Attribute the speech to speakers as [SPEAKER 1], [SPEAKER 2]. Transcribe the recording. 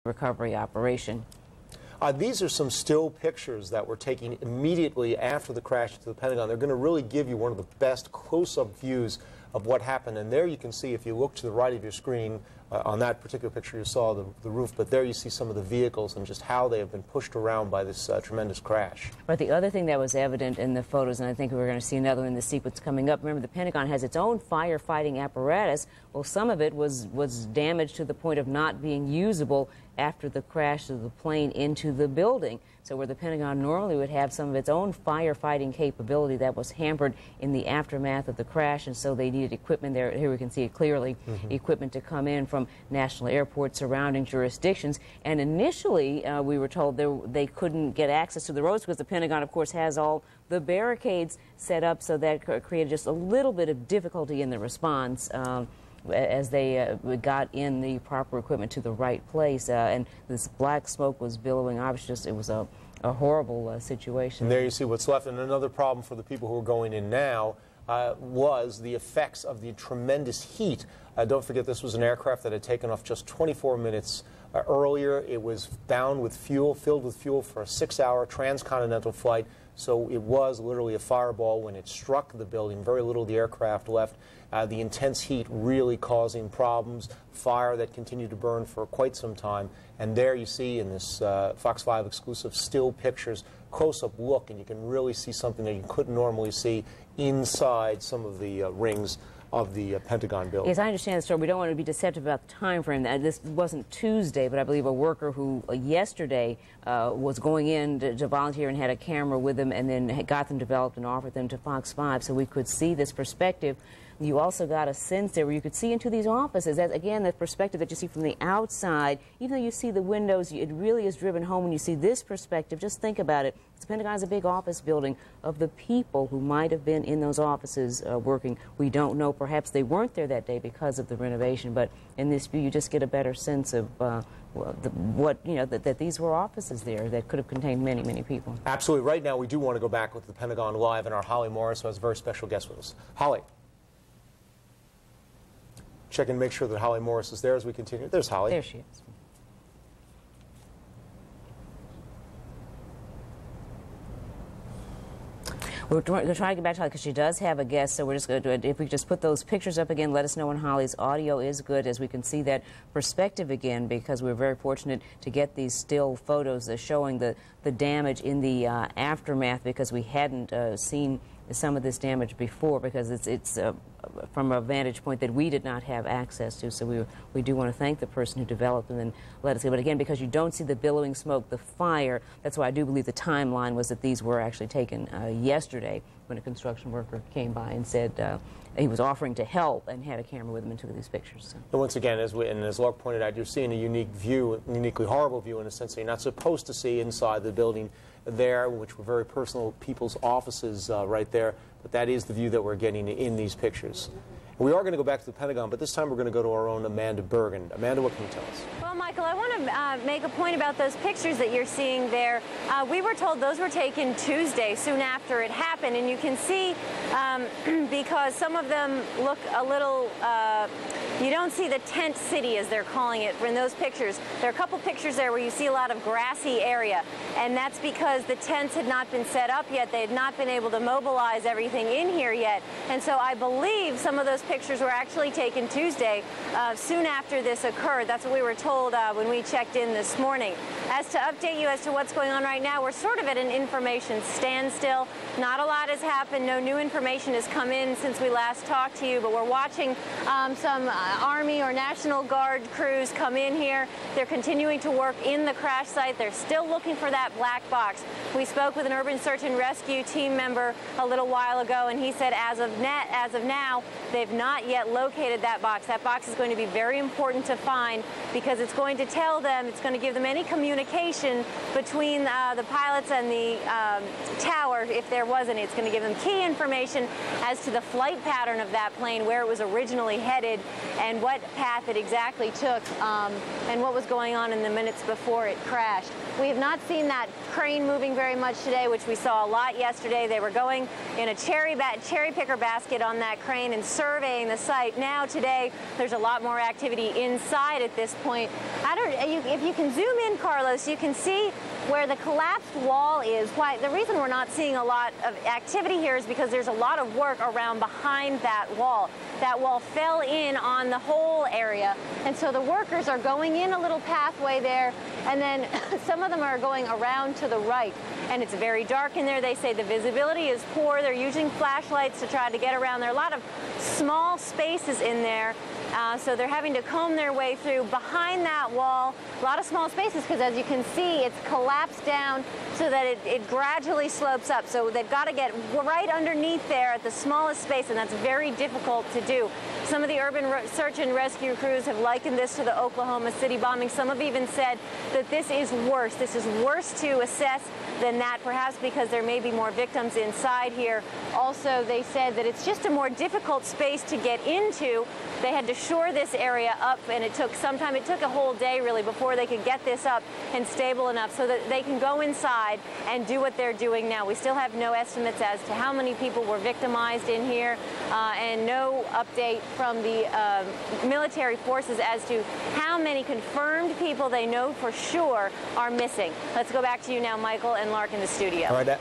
[SPEAKER 1] recovery operation.
[SPEAKER 2] These are some still pictures that were taken immediately after the crash to the Pentagon. They're going to really give you one of the best close-up views of what happened. And there you can see, if you look to the right of your screen, on that particular picture you saw the roof, but there you see some of the vehicles and just how they have been pushed around by this tremendous crash.
[SPEAKER 1] But the other thing that was evident in the photos, and I think we're going to see another in the sequence coming up, remember the Pentagon has its own firefighting apparatus. Well, some of it was damaged to the point of not being usable after the crash of the plane into the building. So where the Pentagon normally would have some of its own firefighting capability, that was hampered in the aftermath of the crash, and so they needed equipment there. Here we can see it clearly, equipment to come in from national airports, surrounding jurisdictions. And initially, we were told they couldn't get access to the roads because the Pentagon, of course, has all the barricades set up, so that created just a little bit of difficulty in the response. As they got in the proper equipment to the right place, and this black smoke was billowing. Obviously, it was a horrible situation.
[SPEAKER 2] And there you see what's left. And another problem for the people who are going in now was the effects of the tremendous heat. Don't forget, this was an aircraft that had taken off just 24 minutes earlier. It was down with fuel, filled with fuel for a 6-hour transcontinental flight. So it was literally a fireball when it struck the building. Very little of the aircraft left. The intense heat really causing problems, fire that continued to burn for quite some time. And there you see in this Fox 5 exclusive still pictures, close-up look, and you can really see something that you couldn't normally see inside some of the rings of the Pentagon building.
[SPEAKER 1] Yes, I understand the story. We don't want to be deceptive about the time frame. This wasn't Tuesday, but I believe a worker who yesterday was going in to volunteer and had a camera with him, and then got them developed and offered them to Fox 5 so we could see this perspective. You also got a sense there where you could see into these offices. That, again, the perspective that you see from the outside, even though you see the windows, it really is driven home when you see this perspective. Just think about it. The Pentagon is a big office building. Of the people who might have been in those offices working, we don't know. Perhaps they weren't there that day because of the renovation, but in this view, you just get a better sense of that these were offices there that could have contained many, many people.
[SPEAKER 2] Absolutely. Right now, we do want to go back with the Pentagon Live, and our Holly Morris, who has a very special guest with us. Holly. Check and make sure that Holly Morris is there as we continue. There's Holly.
[SPEAKER 1] There she is. We're going to try to get back to Holly because she does have a guest, so we're just going to do it. If we just put those pictures up again, let us know when Holly's audio is good, as we can see that perspective again, because we're very fortunate to get these still photos showing the damage in the aftermath, because we hadn't seen some of this damage before, because it's from a vantage point that we did not have access to. So we do want to thank the person who developed and then let us see. But again, because you don't see the billowing smoke, the fire, that's why I do believe the timeline was that these were actually taken yesterday, when a construction worker came by and said he was offering to help and had a camera with him and took these pictures. So.
[SPEAKER 2] And once again, as Lark pointed out, you're seeing a unique view, a uniquely horrible view in a sense that you're not supposed to see inside the building there, which were very personal people's offices right there. But that is the view that we're getting in these pictures. We are going to go back to the Pentagon, but this time we're going to go to our own Amanda Bergen. Amanda, what can you tell us?
[SPEAKER 3] Well, Michael, I want to make a point about those pictures that you're seeing there. We were told those were taken Tuesday, soon after it happened, and you can see because some of them look a little, you don't see the tent city, as they're calling it, in those pictures. There are a couple pictures there where you see a lot of grassy area, and that's because the tents had not been set up yet. They had not been able to mobilize everything in here yet, and so I believe some of those pictures were actually taken Tuesday, soon after this occurred. That's what we were told when we checked in this morning. As to update you as to what's going on right now, we're sort of at an information standstill. Not a lot has happened. No new information has come in since we last talked to you, but we're watching some Army or National Guard crews come in here. They're continuing to work in the crash site. They're still looking for that black box. We spoke with an urban search and rescue team member a little while ago, and he said as of now, they've not yet located that box. That box is going to be very important to find, because it's going to tell them, it's going to give them any communication communication between the pilots and the tower, if there was any. It's going to give them key information as to the flight pattern of that plane, where it was originally headed, and what path it exactly took, and what was going on in the minutes before it crashed. We have not seen that crane moving very much today, which we saw a lot yesterday. They were going in a cherry picker basket on that crane and surveying the site. Now today, there's a lot more activity inside at this point. If you can zoom in, Carlos, you can see where the collapsed wall is. Why the reason we're not seeing a lot of activity here is because there's a lot of work around behind that wall. That wall fell in on the whole area, and so the workers are going in a little pathway there, and then some of them are going around to the right. And it's very dark in there. They say the visibility is poor. They're using flashlights to try to get around. There are a lot of small spaces in there. So they're having to comb their way through behind that wall. A lot of small spaces because, as you can see, it's collapsed down so that it gradually slopes up. So they've got to get right underneath there at the smallest space, and that's very difficult to do. Some of the urban search and rescue crews have likened this to the Oklahoma City bombing. Some have even said that this is worse. This is worse to assess than that, perhaps because there may be more victims inside here. Also, they said that it's just a more difficult space to get into. They had to shore this area up, and it took some time. It took a whole day, really, before they could get this up and stable enough so that they can go inside and do what they're doing now. We still have no estimates as to how many people were victimized in here, and no update from the military forces as to how many confirmed people they know for sure are missing. Let's go back to you now, Michael and Lark, in the studio.
[SPEAKER 2] All right.